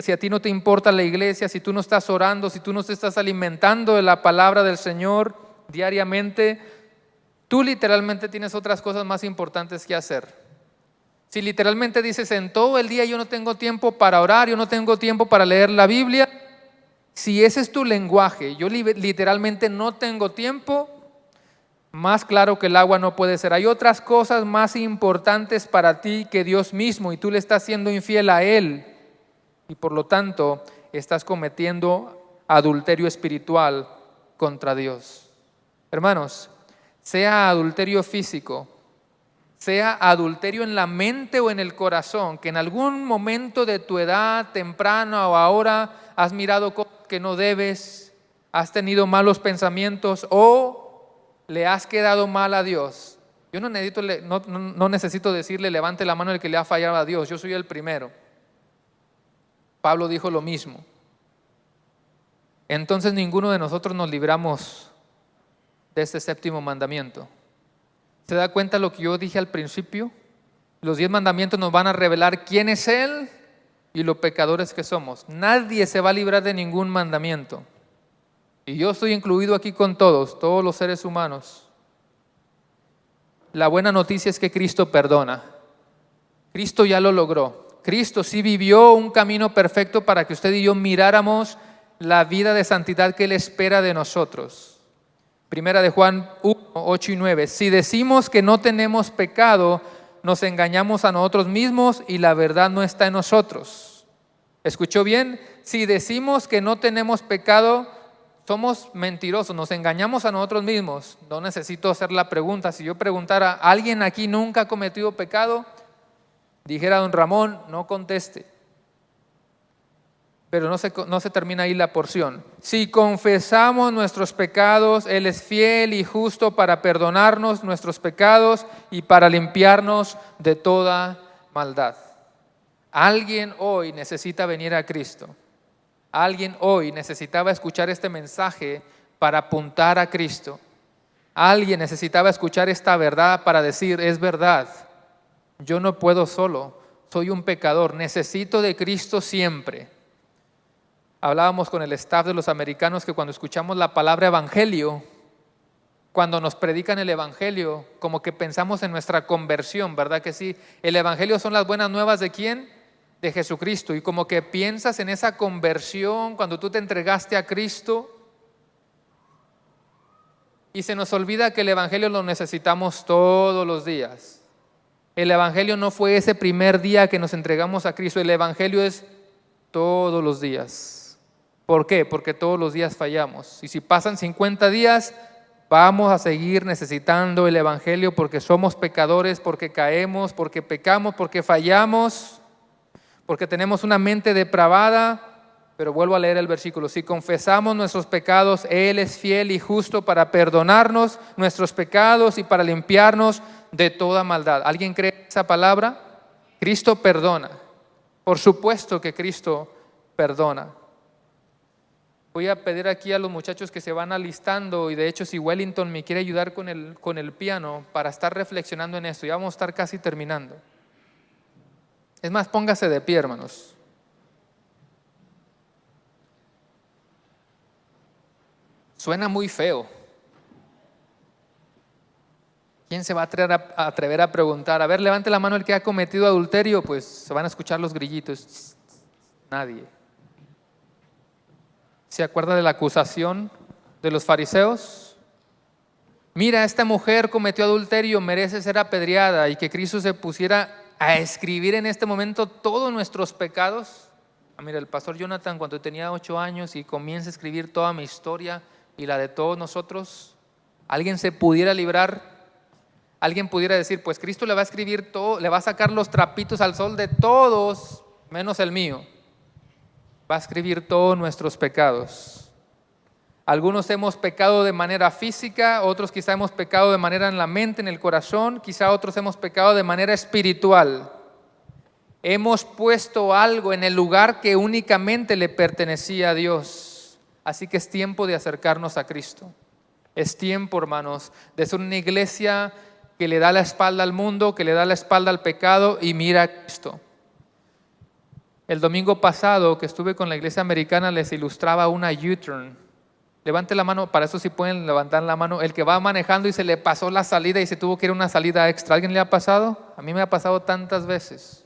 si a ti no te importa la iglesia, si tú no estás orando, si tú no te estás alimentando de la palabra del Señor diariamente, tú literalmente tienes otras cosas más importantes que hacer. Si literalmente dices en todo el día yo no tengo tiempo para orar, yo no tengo tiempo para leer la Biblia, si ese es tu lenguaje, yo literalmente no tengo tiempo, más claro que el agua no puede ser. Hay otras cosas más importantes para ti que Dios mismo y tú le estás siendo infiel a Él y por lo tanto estás cometiendo adulterio espiritual contra Dios. Hermanos, sea adulterio físico, sea adulterio en la mente o en el corazón, que en algún momento de tu edad, temprana o ahora, has mirado cosas que no debes, has tenido malos pensamientos o le has quedado mal a Dios. Yo no necesito decirle levante la mano el que le ha fallado a Dios, yo soy el primero. Pablo dijo lo mismo. Entonces ninguno de nosotros nos libramos de este séptimo mandamiento. ¿Se da cuenta lo que yo dije al principio? Los 10 mandamientos nos van a revelar quién es Él y los pecadores que somos. Nadie se va a librar de ningún mandamiento. Y yo estoy incluido aquí con todos los seres humanos. La buena noticia es que Cristo perdona. Cristo ya lo logró. Cristo sí vivió un camino perfecto para que usted y yo miráramos la vida de santidad que Él espera de nosotros. Primera de Juan 1, 8 y 9. Si decimos que no tenemos pecado, nos engañamos a nosotros mismos y la verdad no está en nosotros. ¿Escuchó bien? Si decimos que no tenemos pecado, somos mentirosos, nos engañamos a nosotros mismos. No necesito hacer la pregunta. Si yo preguntara, ¿alguien aquí nunca ha cometido pecado? Dijera don Ramón, no conteste. Pero no se termina ahí la porción. Si confesamos nuestros pecados, Él es fiel y justo para perdonarnos nuestros pecados y para limpiarnos de toda maldad. Alguien hoy necesita venir a Cristo. Alguien hoy necesitaba escuchar este mensaje para apuntar a Cristo. Alguien necesitaba escuchar esta verdad para decir, es verdad, yo no puedo solo, soy un pecador, necesito de Cristo siempre. Hablábamos con el staff de los americanos que cuando escuchamos la palabra evangelio, cuando nos predican el evangelio, como que pensamos en nuestra conversión, ¿verdad que sí? El evangelio son las buenas nuevas ¿de quién? De Jesucristo. Y como que piensas en esa conversión cuando tú te entregaste a Cristo y se nos olvida que el evangelio lo necesitamos todos los días. El evangelio no fue ese primer día que nos entregamos a Cristo, el evangelio es todos los días. ¿Por qué? Porque todos los días fallamos. Y si pasan 50 días, vamos a seguir necesitando el Evangelio porque somos pecadores, porque caemos, porque pecamos, porque fallamos, porque tenemos una mente depravada. Pero vuelvo a leer el versículo: si confesamos nuestros pecados, Él es fiel y justo para perdonarnos nuestros pecados y para limpiarnos de toda maldad. ¿Alguien cree esa palabra? Cristo perdona. Por supuesto que Cristo perdona. Voy a pedir aquí a los muchachos que se van alistando, y de hecho si Wellington me quiere ayudar con el piano para estar reflexionando en esto. Ya vamos a estar casi terminando. Es más, póngase de pie, hermanos. Suena muy feo. ¿Quién se va a atrever a preguntar? A ver, levante la mano el que ha cometido adulterio. Pues se van a escuchar los grillitos. Nadie. ¿Se acuerda de la acusación de los fariseos? Mira, esta mujer cometió adulterio, merece ser apedreada. Y que Cristo se pusiera a escribir en este momento todos nuestros pecados. Mira, el pastor Jonathan, cuando tenía 8 años y comienza a escribir toda mi historia y la de todos nosotros, ¿alguien se pudiera librar? Alguien pudiera decir, pues Cristo le va a escribir todo, le va a sacar los trapitos al sol de todos, menos el mío. Va a escribir todos nuestros pecados. Algunos hemos pecado de manera física, otros quizá hemos pecado de manera en la mente, en el corazón, quizá otros hemos pecado de manera espiritual. Hemos puesto algo en el lugar que únicamente le pertenecía a Dios. Así que es tiempo de acercarnos a Cristo. Es tiempo, hermanos, de ser una iglesia que le da la espalda al mundo, que le da la espalda al pecado y mira a Cristo. El domingo pasado que estuve con la iglesia americana les ilustraba una U-turn. Levante la mano, para eso sí pueden levantar la mano. El que va manejando y se le pasó la salida y se tuvo que ir a una salida extra. ¿Alguien le ha pasado? A mí me ha pasado tantas veces.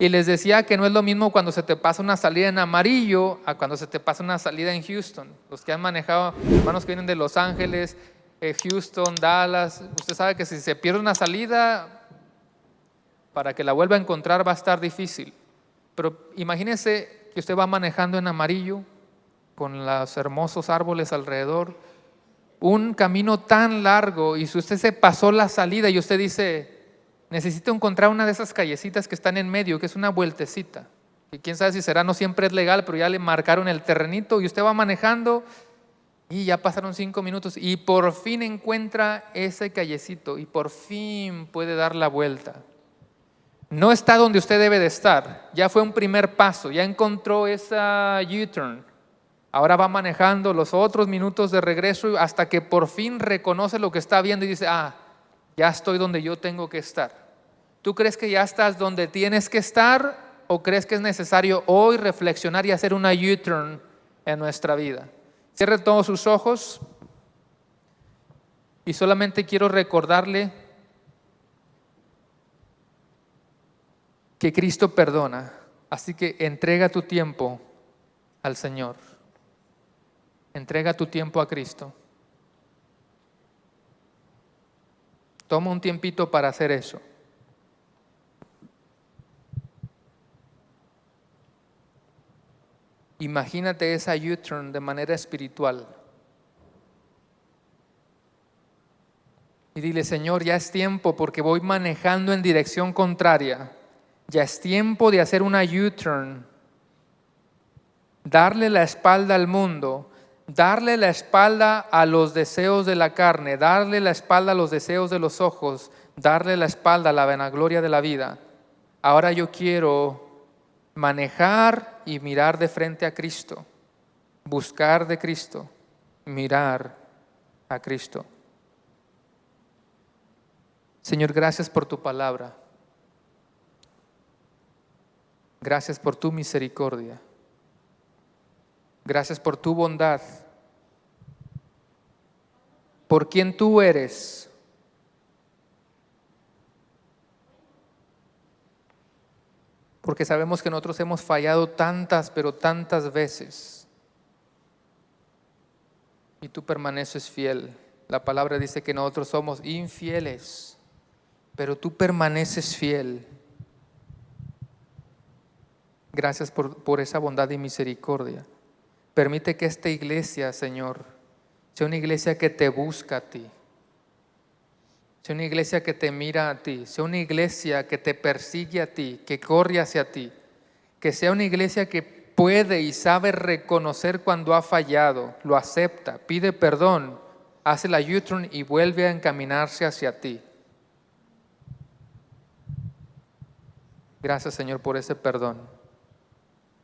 Y les decía que no es lo mismo cuando se te pasa una salida en amarillo a cuando se te pasa una salida en Houston. Los que han manejado, hermanos que vienen de Los Ángeles, Houston, Dallas, usted sabe que si se pierde una salida, para que la vuelva a encontrar va a estar difícil. Pero imagínese que usted va manejando en amarillo, con los hermosos árboles alrededor, un camino tan largo, y si usted se pasó la salida y usted dice, necesito encontrar una de esas callecitas que están en medio, que es una vueltecita, y quién sabe si será, no siempre es legal, pero ya le marcaron el terrenito, y usted va manejando, y ya pasaron 5 minutos, y por fin encuentra ese callecito, y por fin puede dar la vuelta. No está donde usted debe de estar, ya fue un primer paso, ya encontró esa U-turn. Ahora va manejando los otros minutos de regreso hasta que por fin reconoce lo que está viendo y dice, ya estoy donde yo tengo que estar. ¿Tú crees que ya estás donde tienes que estar o crees que es necesario hoy reflexionar y hacer una U-turn en nuestra vida? Cierre todos sus ojos y solamente quiero recordarle que Cristo perdona. Así que entrega tu tiempo al Señor. Entrega tu tiempo a Cristo. Toma un tiempito para hacer eso. Imagínate esa U-turn de manera espiritual. Y dile, Señor, ya es tiempo porque voy manejando en dirección contraria. Ya es tiempo de hacer una U-turn. Darle la espalda al mundo. Darle la espalda a los deseos de la carne. Darle la espalda a los deseos de los ojos. Darle la espalda a la vanagloria de la vida. Ahora yo quiero manejar y mirar de frente a Cristo. Buscar de Cristo. Mirar a Cristo. Señor, gracias por tu palabra. Gracias por tu misericordia. Gracias por tu bondad. Por quien tú eres. Porque sabemos que nosotros hemos fallado tantas, pero tantas veces. Y tú permaneces fiel. La palabra dice que nosotros somos infieles, pero tú permaneces fiel. Gracias por esa bondad y misericordia. Permite que esta iglesia, Señor, sea una iglesia que te busca a ti, sea una iglesia que te mira a ti, sea una iglesia que te persigue a ti, que corre hacia ti, que sea una iglesia que puede y sabe reconocer cuando ha fallado, lo acepta, pide perdón, hace la U-turn y vuelve a encaminarse hacia ti. Gracias, Señor, por ese perdón.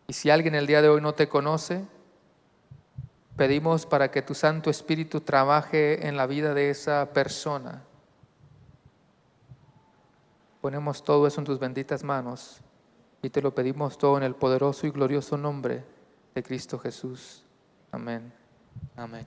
Y si alguien el día de hoy no te conoce, pedimos para que tu Santo Espíritu trabaje en la vida de esa persona. Ponemos todo eso en tus benditas manos y te lo pedimos todo en el poderoso y glorioso nombre de Cristo Jesús. Amén. Amén.